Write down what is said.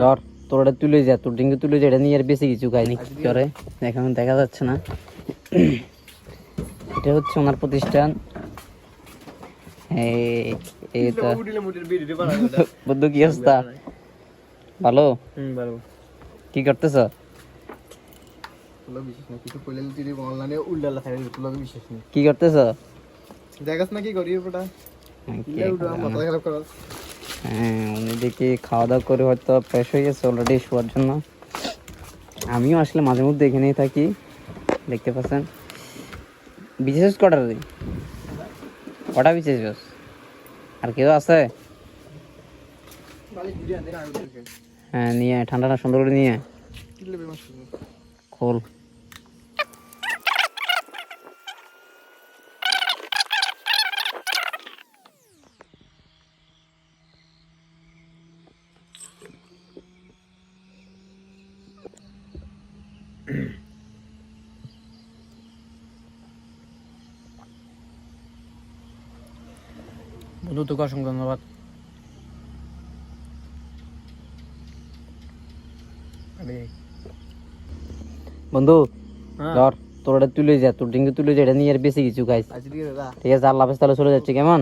ধর তোর এটা তুলে যা, তোর ডিঙ্গে তুলে যা, এটা নিয়ে আর বেশি কিছু খাইনি করে এখন দেখা যাচ্ছে না। এটা হচ্ছে ওনার প্রতিষ্ঠান। বন্ধু কি অবস্থা? ভালো? কি করতেছ? কি করতেছ? দেখাস না কি করি ওটা? হ্যাঁ, উনি দেখি খাওয়া দাওয়া করে হয়তো ফ্রেশ হয়ে গেছে অলরেডি শোয়ার জন্য। আমিও আসলে মাঝে মধ্যে এখানেই থাকি, দেখতে পাচ্ছেন। বিশেষ কটা রে? কটা বিশেষ? আর কেউ আছে? হ্যাঁ নিয়ে ঠান্ডাটা সুন্দর করে নিয়ে খোল। বন্ধু তোকে অসংখ্য ধন্যবাদ। বন্ধু ধর তোর এটা তুলে যা, তোর ডিঙ্গে তুলে যা, এটা নিয়ে আর বেশি কিছু খাইস। ঠিক আছে, আল্লাহ হাফেজ, তাহলে চলে যাচ্ছে কেমন?